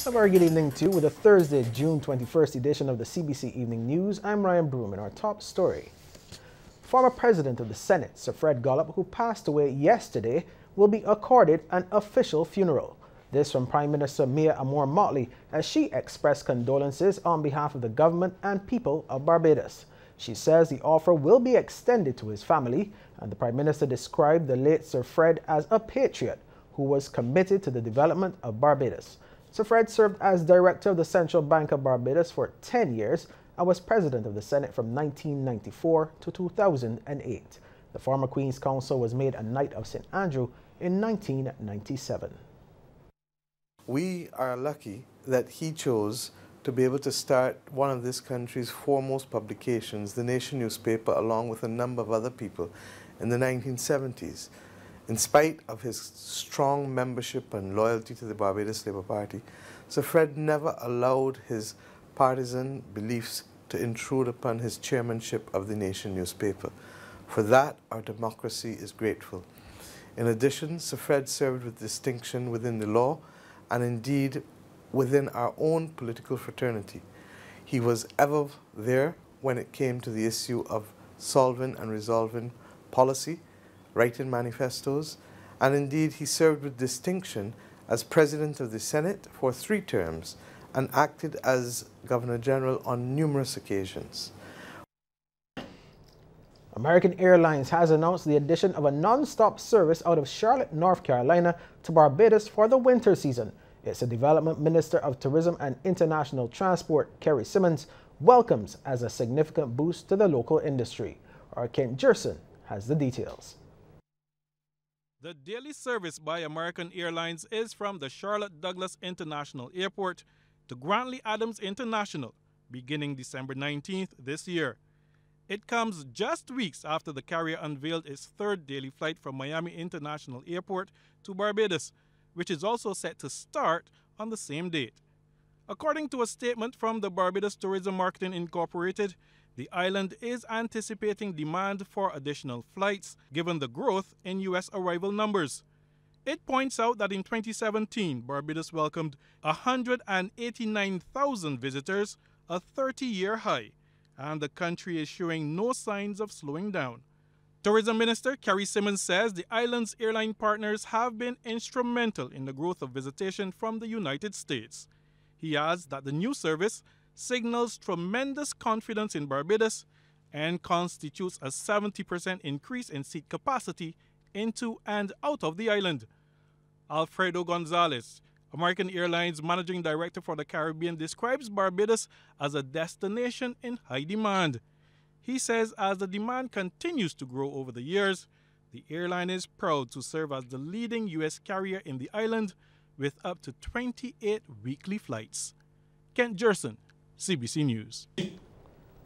A very good evening to you with a Thursday, June 21st edition of the CBC Evening News. I'm Ryan Broom and our top story. Former President of the Senate, Sir Fred Gollop, who passed away yesterday, will be accorded an official funeral. This from Prime Minister Mia Motley as she expressed condolences on behalf of the government and people of Barbados. She says the offer will be extended to his family, and the Prime Minister described the late Sir Fred as a patriot who was committed to the development of Barbados. Sir Fred served as Director of the Central Bank of Barbados for 10 years and was President of the Senate from 1994 to 2008. The former Queen's Counsel was made a Knight of St. Andrew in 1997. We are lucky that he chose to be able to start one of this country's foremost publications, the Nation newspaper, along with a number of other people in the 1970s. In spite of his strong membership and loyalty to the Barbados Labour Party, Sir Fred never allowed his partisan beliefs to intrude upon his chairmanship of the Nation newspaper. For that, our democracy is grateful. In addition, Sir Fred served with distinction within the law and indeed within our own political fraternity. He was ever there when it came to the issue of solving and resolving policy, writing manifestos, and indeed he served with distinction as President of the Senate for 3 terms and acted as Governor General on numerous occasions. American Airlines has announced the addition of a non-stop service out of Charlotte, North Carolina to Barbados for the winter season. It's a development Minister of Tourism and International Transport, Kerry Simmons, welcomes as a significant boost to the local industry. Our Kent Jerson has the details. The daily service by American Airlines is from the Charlotte Douglas International Airport to Grantley Adams International, beginning December 19th this year. It comes just weeks after the carrier unveiled its 3rd daily flight from Miami International Airport to Barbados, which is also set to start on the same date. According to a statement from the Barbados Tourism Marketing Incorporated, the island is anticipating demand for additional flights given the growth in U.S. arrival numbers. It points out that in 2017, Barbados welcomed 189,000 visitors, a 30-year high, and the country is showing no signs of slowing down. Tourism Minister Kerry Simmons says the island's airline partners have been instrumental in the growth of visitation from the United States. He adds that the new service signals tremendous confidence in Barbados and constitutes a 70% increase in seat capacity into and out of the island. Alfredo Gonzalez, American Airlines Managing Director for the Caribbean, describes Barbados as a destination in high demand. He says as the demand continues to grow over the years, the airline is proud to serve as the leading U.S. carrier in the island with up to 28 weekly flights. Kent Jerson, CBC News.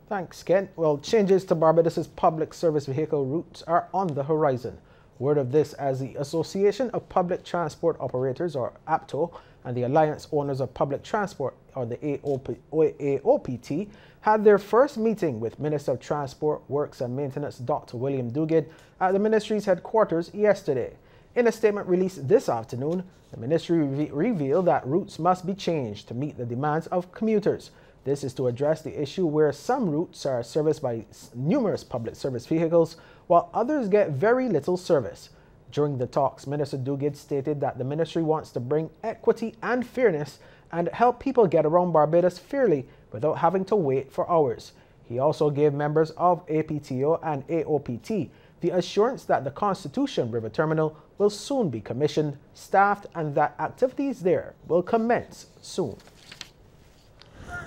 Thanks, Kent. Well, changes to Barbados's public service vehicle routes are on the horizon. Word of this as the Association of Public Transport Operators, or APTO, and the Alliance Owners of Public Transport, or the AOPT, had their first meeting with Minister of Transport, Works and Maintenance Dr. William Duguid at the ministry's headquarters yesterday. In a statement released this afternoon, the ministry revealed that routes must be changed to meet the demands of commuters. This is to address the issue where some routes are serviced by numerous public service vehicles, while others get very little service. During the talks, Minister Duguid stated that the ministry wants to bring equity and fairness and help people get around Barbados fairly without having to wait for hours. He also gave members of APTO and AOPT the assurance that the Constitution River Terminal will soon be commissioned, staffed, and that activities there will commence soon.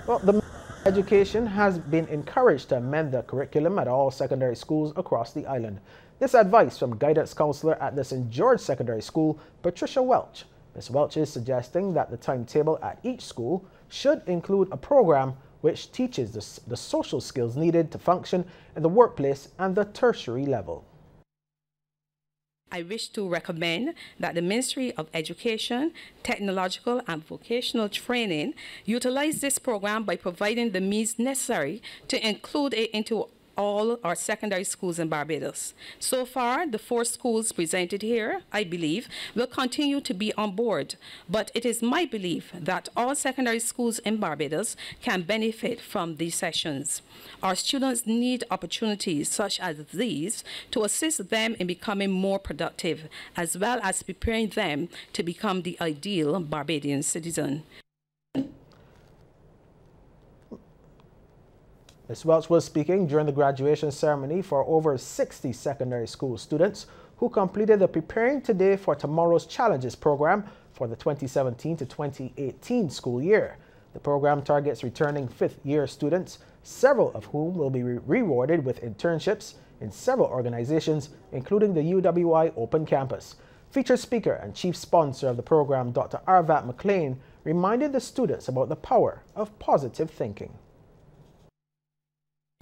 Well, the Education has been encouraged to amend the curriculum at all secondary schools across the island. This advice from guidance counselor at the St. George Secondary School, Patricia Welch. Ms. Welch is suggesting that the timetable at each school should include a program which teaches the social skills needed to function in the workplace and the tertiary level. I wish to recommend that the Ministry of Education, Technological and Vocational Training utilize this program by providing the means necessary to include it into all our secondary schools in Barbados. So far, the 4 schools presented here, I believe, will continue to be on board, but it is my belief that all secondary schools in Barbados can benefit from these sessions. Our students need opportunities such as these to assist them in becoming more productive, as well as preparing them to become the ideal Barbadian citizen. Ms. Welch was speaking during the graduation ceremony for over 60 secondary school students who completed the Preparing Today for Tomorrow's Challenges program for the 2017 to 2018 school year. The program targets returning 5th-year students, several of whom will be rewarded with internships in several organizations, including the UWI Open Campus. Featured speaker and chief sponsor of the program, Dr. Arvat McLean, reminded the students about the power of positive thinking.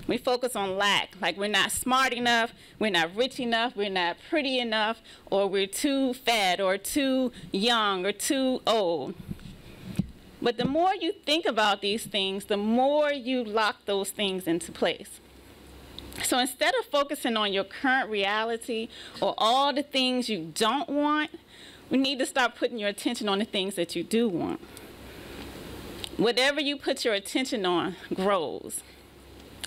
We focus on lack, like we're not smart enough, we're not rich enough, we're not pretty enough, or we're too fat or too young or too old. But the more you think about these things, the more you lock those things into place. So instead of focusing on your current reality or all the things you don't want, we need to start putting your attention on the things that you do want. Whatever you put your attention on grows.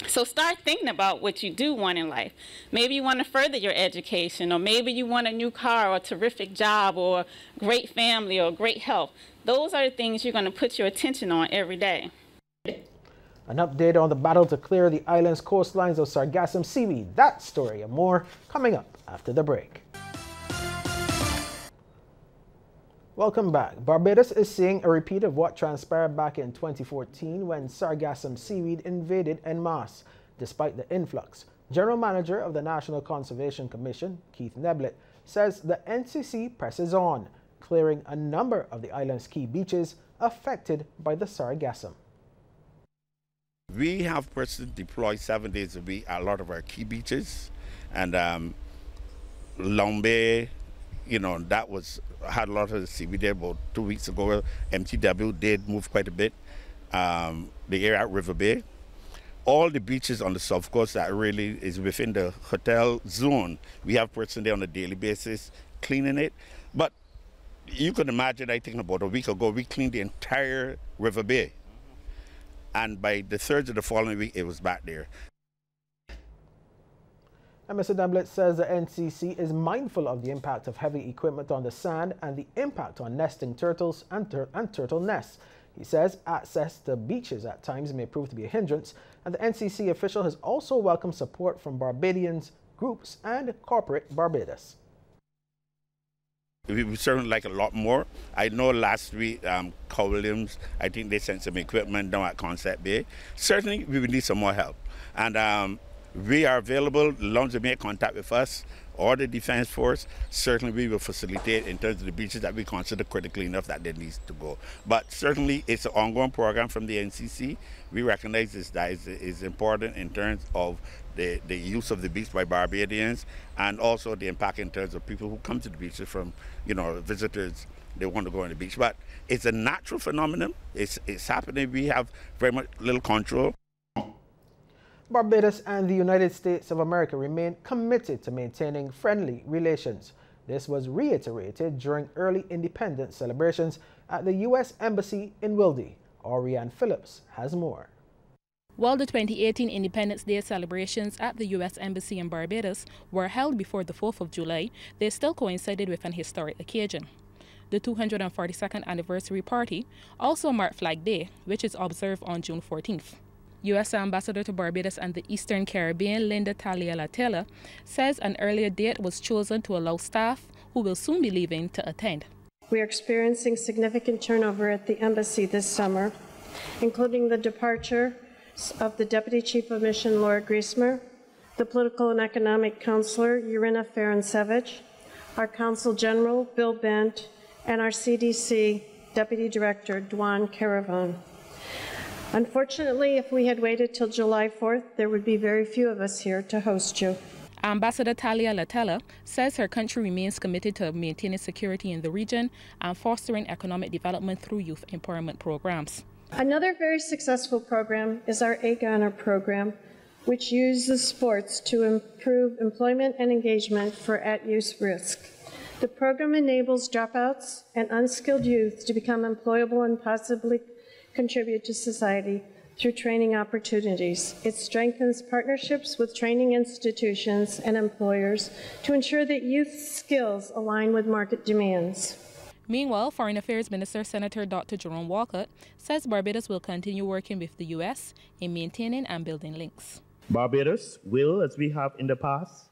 So start thinking about what you do want in life. Maybe you want to further your education, or maybe you want a new car or a terrific job or great family or great health. Those are the things you're going to put your attention on every day. An update on the battle to clear the island's coastlines of sargassum seaweed. That story and more coming up after the break. Welcome back. Barbados is seeing a repeat of what transpired back in 2014 when sargassum seaweed invaded en masse. Despite the influx, General Manager of the National Conservation Commission, Keith Neblett, says the NCC presses on, clearing a number of the island's key beaches affected by the sargassum. We have persons deployed 7 days a week at a lot of our key beaches, and Lombe, you know, that had a lot of the seaweed there about 2 weeks ago. MTW did move quite a bit. The area at River Bay, all the beaches on the south coast that really is within the hotel zone, we have persons there on a daily basis cleaning it. But you can imagine, I think about a week ago, we cleaned the entire River Bay. And by the 3rd of the following week, it was back there. And Mr. Neblett says the NCC is mindful of the impact of heavy equipment on the sand and the impact on nesting turtles and turtle nests. He says access to beaches at times may prove to be a hindrance, and the NCC official has also welcomed support from Barbadians, groups, and corporate Barbados. We would certainly like a lot more. I know last week, Carl Williams, I think they sent some equipment down at Concept Bay. Certainly, we would need some more help. And we are available, as long as they make contact with us or the Defense Force. Certainly, we will facilitate in terms of the beaches that we consider critically enough that they need to go. But certainly, it's an ongoing program from the NCC. We recognize that is important in terms of the use of the beach by Barbadians, and also the impact in terms of people who come to the beaches from, you know, visitors. They want to go on the beach. But it's a natural phenomenon. It's happening. We have very much little control. Barbados and the United States of America remain committed to maintaining friendly relations. This was reiterated during early independence celebrations at the U.S. Embassy in Wilde. Orianne Phillips has more. While the 2018 Independence Day celebrations at the U.S. Embassy in Barbados were held before the 4th of July, they still coincided with an historic occasion. The 242nd anniversary party also marked Flag Day, which is observed on June 14th. U.S. Ambassador to Barbados and the Eastern Caribbean, Linda Talia-Latella, says an earlier date was chosen to allow staff who will soon be leaving to attend. We are experiencing significant turnover at the embassy this summer, including the departure of the Deputy Chief of Mission, Laura Griesmer, the Political and Economic Counselor, Urina Ferencevich, our Consul General, Bill Bent, and our CDC Deputy Director, Dwan Caravan. Unfortunately, if we had waited till July 4th, there would be very few of us here to host you. Ambassador Talia-Latella says her country remains committed to maintaining security in the region and fostering economic development through youth empowerment programs. Another very successful program is our AGANR program, which uses sports to improve employment and engagement for at-use risk. The program enables dropouts and unskilled youth to become employable and possibly contribute to society through training opportunities. It strengthens partnerships with training institutions and employers to ensure that youth skills align with market demands. Meanwhile, Foreign Affairs Minister Senator Dr. Jerome Walcott says Barbados will continue working with the U.S. in maintaining and building links. Barbados will, as we have in the past,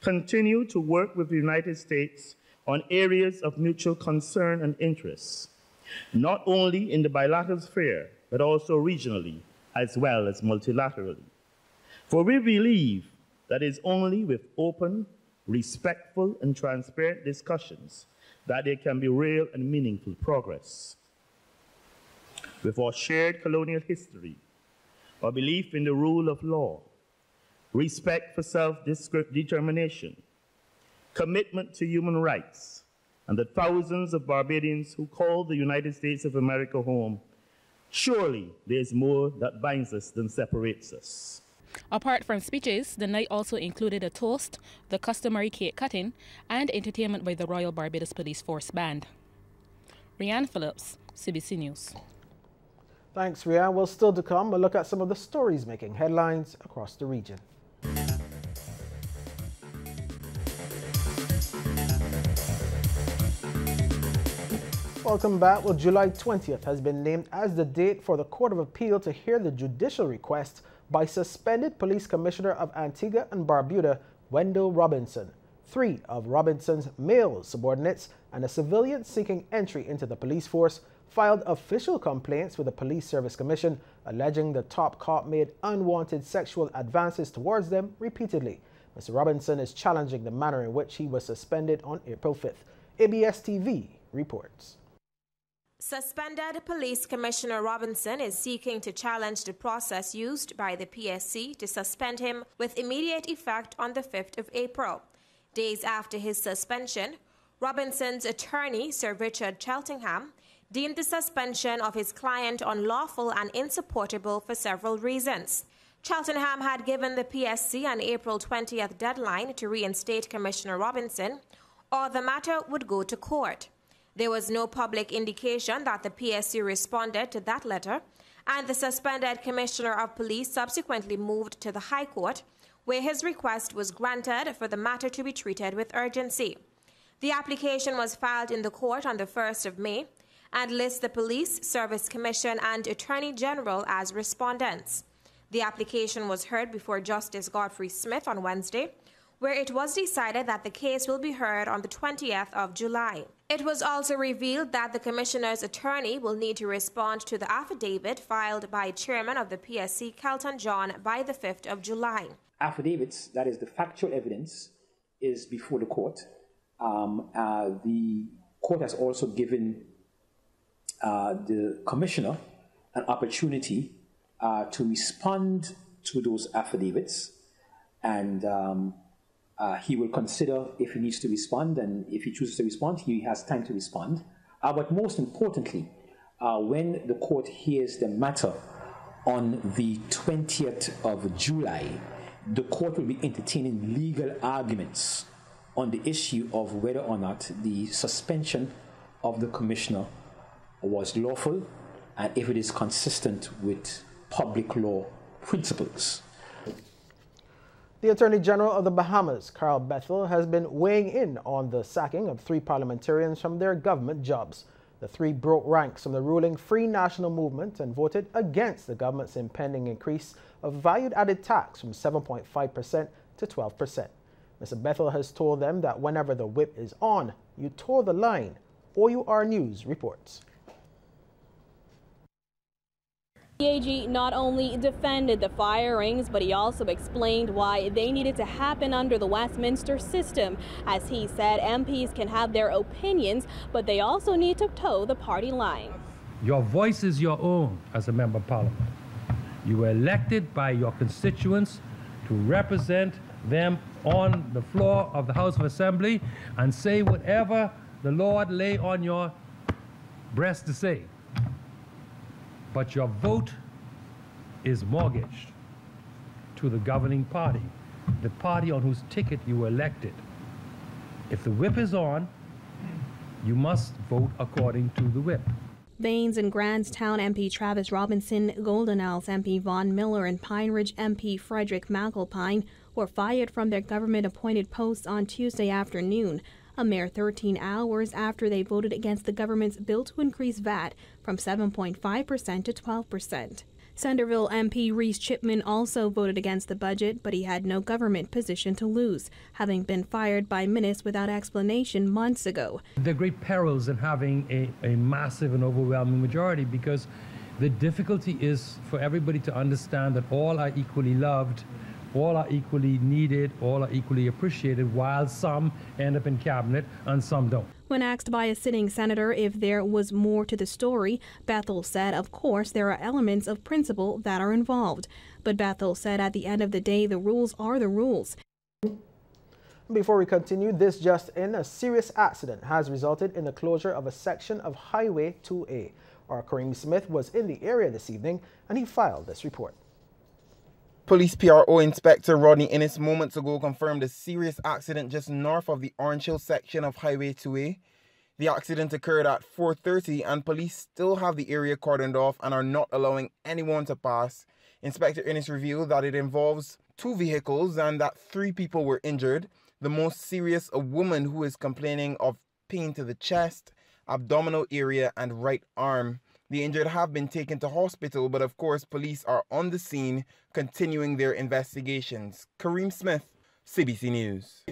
continue to work with the United States on areas of mutual concern and interest, not only in the bilateral sphere, but also regionally, as well as multilaterally. For we believe that it is only with open, respectful, and transparent discussions that there can be real and meaningful progress. With our shared colonial history, our belief in the rule of law, respect for self-determination, commitment to human rights, and the thousands of Barbadians who call the United States of America home, surely there's more that binds us than separates us. Apart from speeches, the night also included a toast, the customary cake cutting, and entertainment by the Royal Barbados Police Force Band. Rianne Phillips, Cbc News. Thanks, Rianne. Well, still to come, we'll look at some of the stories making headlines across the region. Welcome back. Well, July 20th has been named as the date for the Court of Appeal to hear the judicial request by suspended Police Commissioner of Antigua and Barbuda, Wendell Robinson. 3 of Robinson's male subordinates and a civilian seeking entry into the police force filed official complaints with the Police Service Commission, alleging the top cop made unwanted sexual advances towards them repeatedly. Mr. Robinson is challenging the manner in which he was suspended on April 5th. ABS TV reports. Suspended Police Commissioner Robinson is seeking to challenge the process used by the PSC to suspend him with immediate effect on the 5th of April. Days after his suspension, Robinson's attorney, Sir Richard Cheltenham, deemed the suspension of his client unlawful and insupportable for several reasons. Cheltenham had given the PSC an April 20th deadline to reinstate Commissioner Robinson, or the matter would go to court. There was no public indication that the PSC responded to that letter, and the suspended Commissioner of Police subsequently moved to the High Court, where his request was granted for the matter to be treated with urgency. The application was filed in the court on the 1st of May and lists the Police Service Commission and Attorney General as respondents. The application was heard before Justice Godfrey Smith on Wednesday, where it was decided that the case will be heard on the 20th of July. It was also revealed that the Commissioner's attorney will need to respond to the affidavit filed by Chairman of the PSC, Kelton John, by the 5th of July. Affidavits, that is the factual evidence, is before the court. The court has also given the Commissioner an opportunity to respond to those affidavits, and he will consider if he needs to respond, and if he chooses to respond, he has time to respond. But most importantly, when the court hears the matter on the 20th of July, the court will be entertaining legal arguments on the issue of whether or not the suspension of the Commissioner was lawful and if it is consistent with public law principles. The Attorney General of the Bahamas, Carl Bethel, has been weighing in on the sacking of 3 parliamentarians from their government jobs. The 3 broke ranks from the ruling Free National Movement and voted against the government's impending increase of value-added tax from 7.5% to 12%. Mr. Bethel has told them that whenever the whip is on, you toe the line. OUR News reports. The AG not only defended the firings, but he also explained why they needed to happen under the Westminster system. As he said, MPs can have their opinions, but they also need to toe the party line. Your voice is your own as a member of parliament. You were elected by your constituents to represent them on the floor of the House of Assembly and say whatever the Lord lay on your breast to say. But your vote is mortgaged. to the governing party, the party on whose ticket you were elected. If the whip is on, you must vote according to the whip. Baines and Grandstown MP Travis Robinson, Golden Isles MP Vaughn Miller, and Pine Ridge MP Frederick McAlpine were fired from their government-appointed posts on Tuesday afternoon, a mere 13 hours after they voted against the government's bill to increase VAT from 7.5% to 12%. Centerville MP Reese Chipman also voted against the budget, but he had no government position to lose, having been fired by minutes without explanation months ago. There are great perils in having a massive and overwhelming majority, because the difficulty is for everybody to understand that all are equally loved, all are equally needed, all are equally appreciated, while some end up in cabinet and some don't. When asked by a sitting senator if there was more to the story, Bethel said, of course, there are elements of principle that are involved. But Bethel said at the end of the day, the rules are the rules. Before we continue, this just in, a serious accident has resulted in the closure of a section of Highway 2A. Our Kareem Smith was in the area this evening and he filed this report. Police PRO Inspector Rodney Innes moments ago confirmed a serious accident just north of the Orange Hill section of Highway 2A. The accident occurred at 4:30 and police still have the area cordoned off and are not allowing anyone to pass. Inspector Innes revealed that it involves 2 vehicles and that 3 people were injured. The most serious, a woman who is complaining of pain to the chest, abdominal area and right arm. The injured have been taken to hospital, but of course police are on the scene continuing their investigations. Kareem Smith, CBC News.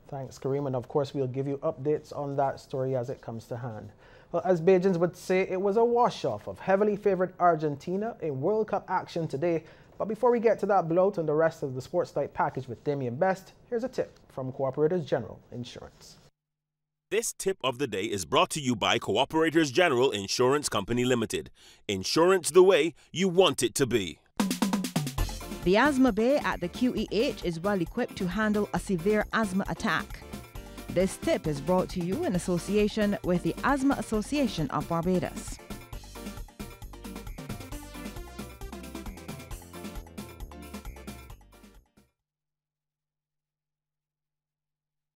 Thanks, Kareem, and of course we'll give you updates on that story as it comes to hand. Well, as Bajans would say, it was a wash-off of heavily favoured Argentina in World Cup action today. But before we get to that blowout and the rest of the Sports Night package with Damien Best, here's a tip from Cooperators General Insurance. This tip of the day is brought to you by Cooperators General Insurance Company Limited. Insurance the way you want it to be. The asthma bay at the QEH is well equipped to handle a severe asthma attack. This tip is brought to you in association with the Asthma Association of Barbados.